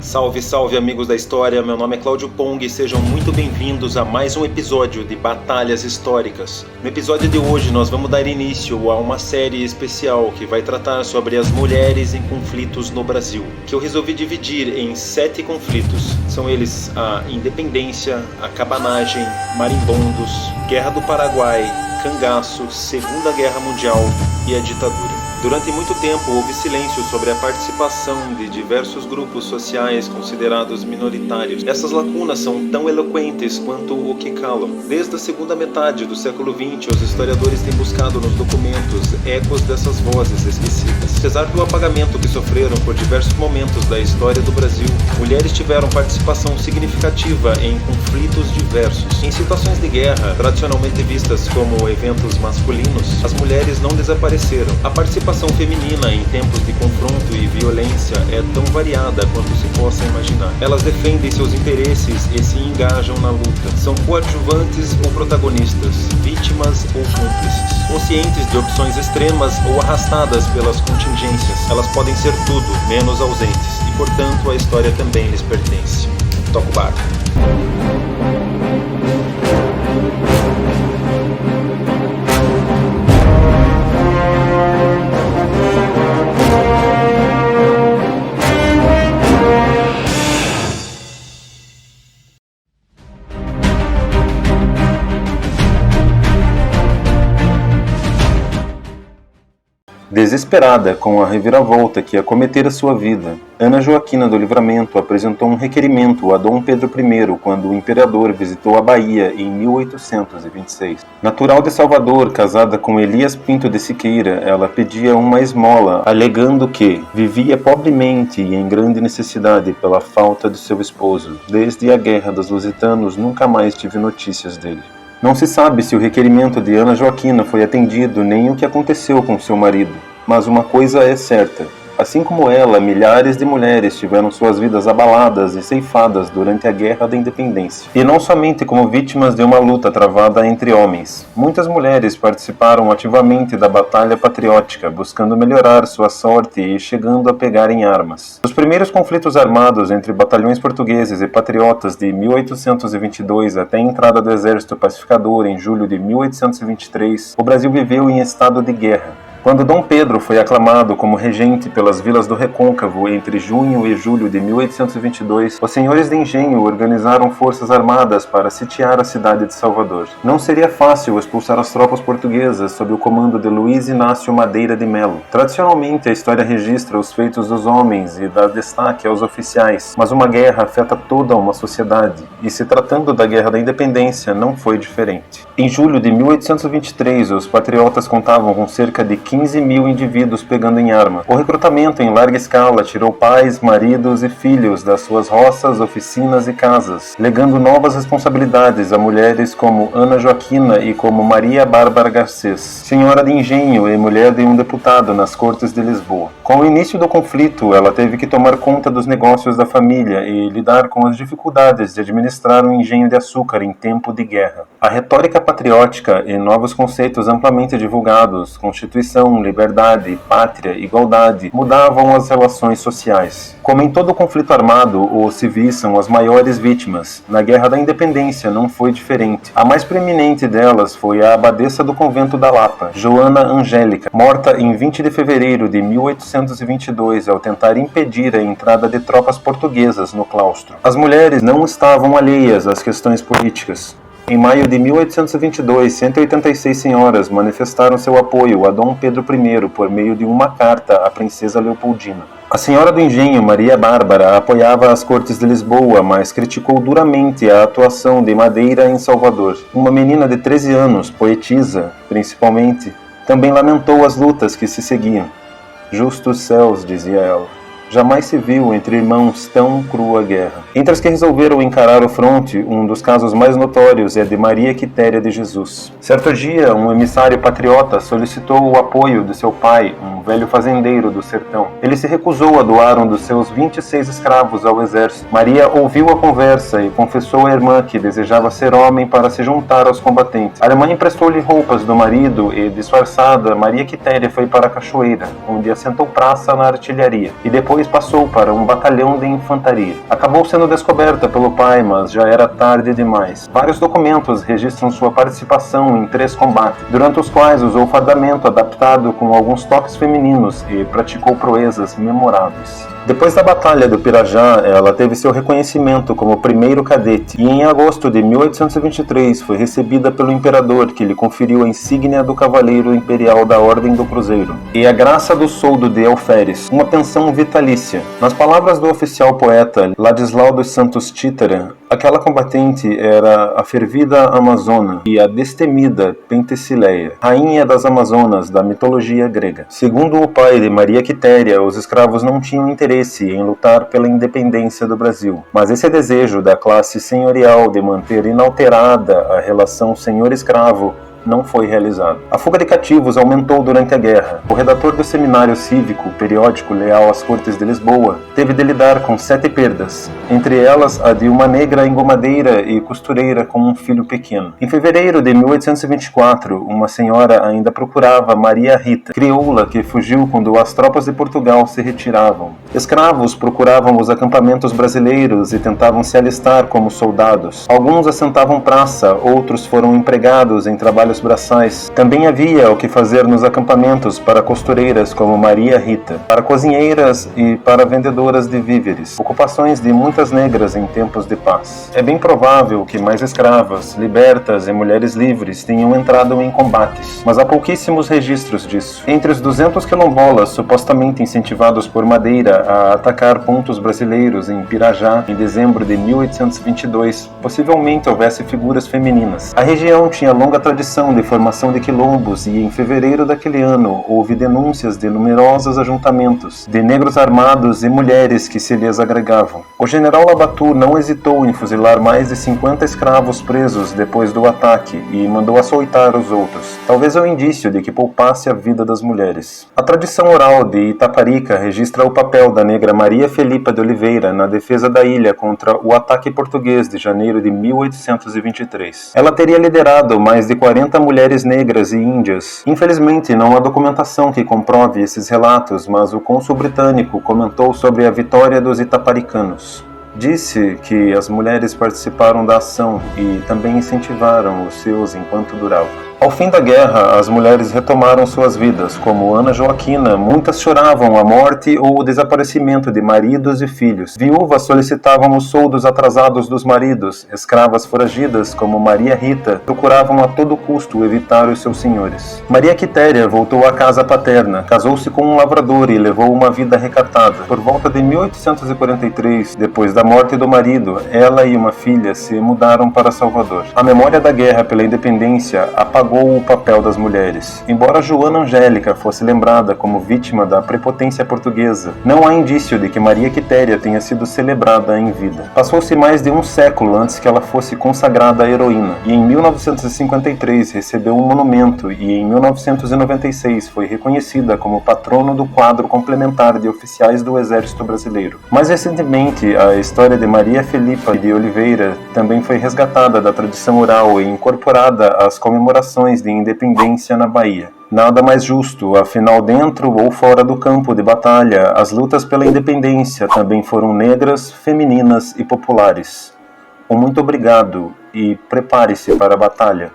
Salve, salve amigos da história, meu nome é Cláudio Pong e sejam muito bem-vindos a mais um episódio de Batalhas Históricas. No episódio de hoje nós vamos dar início a uma série especial que vai tratar sobre as mulheres em conflitos no Brasil, que eu resolvi dividir em 7 conflitos. São eles a independência, a cabanagem, marimbondos, Guerra do Paraguai, cangaço, Segunda Guerra Mundial e a ditadura. Durante muito tempo houve silêncio sobre a participação de diversos grupos sociais considerados minoritários. Essas lacunas são tão eloquentes quanto o que calam. Desde a segunda metade do século XX, os historiadores têm buscado nos documentos ecos dessas vozes esquecidas. Apesar do apagamento que sofreram por diversos momentos da história do Brasil, mulheres tiveram participação significativa em conflitos diversos. Em situações de guerra, tradicionalmente vistas como eventos masculinos, as mulheres não desapareceram. A participação feminina em tempos de confronto e violência é tão variada quanto se possa imaginar. Elas defendem seus interesses e se engajam na luta. São coadjuvantes ou protagonistas, vítimas ou cúmplices. Conscientes de opções extremas ou arrastadas pelas contingências, elas podem ser tudo, menos ausentes, e portanto a história também lhes pertence. Toca o barco. Desesperada com a reviravolta que acometera sua vida, Ana Joaquina do Livramento apresentou um requerimento a Dom Pedro I quando o imperador visitou a Bahia em 1826. Natural de Salvador, casada com Elias Pinto de Siqueira, ela pedia uma esmola, alegando que vivia pobremente e em grande necessidade pela falta de seu esposo. Desde a Guerra dos Lusitanos nunca mais tive notícias dele. Não se sabe se o requerimento de Ana Joaquina foi atendido nem o que aconteceu com seu marido, mas uma coisa é certa. Assim como ela, milhares de mulheres tiveram suas vidas abaladas e ceifadas durante a Guerra da Independência. E não somente como vítimas de uma luta travada entre homens. Muitas mulheres participaram ativamente da batalha patriótica, buscando melhorar sua sorte e chegando a pegar em armas. Nos primeiros conflitos armados entre batalhões portugueses e patriotas de 1822 até a entrada do Exército Pacificador em julho de 1823, o Brasil viveu em estado de guerra. Quando Dom Pedro foi aclamado como regente pelas vilas do Recôncavo entre junho e julho de 1822, os senhores de engenho organizaram forças armadas para sitiar a cidade de Salvador. Não seria fácil expulsar as tropas portuguesas sob o comando de Luiz Inácio Madeira de Melo. Tradicionalmente, a história registra os feitos dos homens e dá destaque aos oficiais, mas uma guerra afeta toda uma sociedade, e se tratando da Guerra da Independência, não foi diferente. Em julho de 1823, os patriotas contavam com cerca de 15 mil indivíduos pegando em arma. O recrutamento em larga escala tirou pais, maridos e filhos das suas roças, oficinas e casas, legando novas responsabilidades a mulheres como Ana Joaquina e como Maria Bárbara Garcês, senhora de engenho e mulher de um deputado nas Cortes de Lisboa. Com o início do conflito, ela teve que tomar conta dos negócios da família e lidar com as dificuldades de administrar um engenho de açúcar em tempo de guerra. A retórica patriótica e novos conceitos amplamente divulgados, Constituição, liberdade, pátria, igualdade, mudavam as relações sociais. Como em todo conflito armado, os civis são as maiores vítimas. Na Guerra da Independência não foi diferente. A mais preeminente delas foi a abadesa do convento da Lapa, Joana Angélica, morta em 20 de fevereiro de 1822 ao tentar impedir a entrada de tropas portuguesas no claustro. As mulheres não estavam alheias às questões políticas. Em maio de 1822, 186 senhoras manifestaram seu apoio a Dom Pedro I por meio de uma carta à princesa Leopoldina. A senhora do engenho, Maria Bárbara, apoiava as Cortes de Lisboa, mas criticou duramente a atuação de Madeira em Salvador. Uma menina de 13 anos, poetisa, principalmente, também lamentou as lutas que se seguiam. Justos céus, dizia ela. Jamais se viu entre irmãos tão crua guerra. Entre as que resolveram encarar o fronte, um dos casos mais notórios é de Maria Quitéria de Jesus. Certo dia, um emissário patriota solicitou o apoio de seu pai, um velho fazendeiro do sertão. Ele se recusou a doar um dos seus 26 escravos ao exército. Maria ouviu a conversa e confessou à irmã que desejava ser homem para se juntar aos combatentes. A irmã emprestou-lhe roupas do marido e, disfarçada, Maria Quitéria foi para a cachoeira, onde assentou praça na artilharia, e depois depois passou para um batalhão de infantaria. Acabou sendo descoberta pelo pai, mas já era tarde demais. Vários documentos registram sua participação em 3 combates, durante os quais usou fardamento adaptado com alguns toques femininos e praticou proezas memoráveis. Depois da Batalha do Pirajá, ela teve seu reconhecimento como primeiro cadete e em agosto de 1823 foi recebida pelo imperador, que lhe conferiu a insígnia do Cavaleiro Imperial da Ordem do Cruzeiro e a graça do soldo de alferes, uma pensão vitalícia. Nas palavras do oficial poeta Ladislau dos Santos Títera, aquela combatente era a fervida Amazona e a destemida Pentesileia, rainha das Amazonas da mitologia grega. Segundo o pai de Maria Quitéria, os escravos não tinham interesse em lutar pela independência do Brasil, mas esse desejo da classe senhorial de manter inalterada a relação senhor-escravo não foi realizado. A fuga de cativos aumentou durante a guerra. O redator do Seminário Cívico, periódico leal às Cortes de Lisboa, teve de lidar com 7 perdas, entre elas a de uma negra engomadeira e costureira com um filho pequeno. Em fevereiro de 1824, uma senhora ainda procurava Maria Rita, crioula que fugiu quando as tropas de Portugal se retiravam. Escravos procuravam os acampamentos brasileiros e tentavam se alistar como soldados. Alguns assentavam praça, outros foram empregados em trabalhos braçais. Também havia o que fazer nos acampamentos para costureiras como Maria Rita, para cozinheiras e para vendedoras de víveres, ocupações de muitas negras em tempos de paz. É bem provável que mais escravas, libertas e mulheres livres tenham entrado em combates, mas há pouquíssimos registros disso. Entre os 200 quilombolas supostamente incentivados por Madeira a atacar pontos brasileiros em Pirajá em dezembro de 1822, possivelmente houvesse figuras femininas. A região tinha longa tradição de formação de quilombos e em fevereiro daquele ano houve denúncias de numerosos ajuntamentos de negros armados e mulheres que se lhes agregavam. O general Labatu não hesitou em fuzilar mais de 50 escravos presos depois do ataque e mandou açoitar os outros, talvez ao indício de que poupasse a vida das mulheres. A tradição oral de Itaparica registra o papel da negra Maria Felipa de Oliveira na defesa da ilha contra o ataque português de janeiro de 1823. Ela teria liderado mais de 40 mulheres negras e índias. Infelizmente, não há documentação que comprove esses relatos, mas o cônsul britânico comentou sobre a vitória dos itaparicanos. Disse que as mulheres participaram da ação e também incentivaram os seus enquanto durava. Ao fim da guerra, as mulheres retomaram suas vidas. Como Ana Joaquina, muitas choravam a morte ou o desaparecimento de maridos e filhos. Viúvas solicitavam os soldos atrasados dos maridos. Escravas foragidas, como Maria Rita, procuravam a todo custo evitar os seus senhores. Maria Quitéria voltou à casa paterna, casou-se com um lavrador e levou uma vida recatada. Por volta de 1843, depois da morte do marido, ela e uma filha se mudaram para Salvador. A memória da guerra pela independência apagou o papel das mulheres. Embora Joana Angélica fosse lembrada como vítima da prepotência portuguesa, não há indício de que Maria Quitéria tenha sido celebrada em vida. Passou-se mais de um século antes que ela fosse consagrada a heroína, e em 1953 recebeu um monumento e em 1996 foi reconhecida como patrono do quadro complementar de oficiais do Exército Brasileiro. Mais recentemente, a história de Maria Felipa de Oliveira também foi resgatada da tradição oral e incorporada às comemorações de independência na Bahia. Nada mais justo, afinal, dentro ou fora do campo de batalha, as lutas pela independência também foram negras, femininas e populares. Um muito obrigado e prepare-se para a batalha.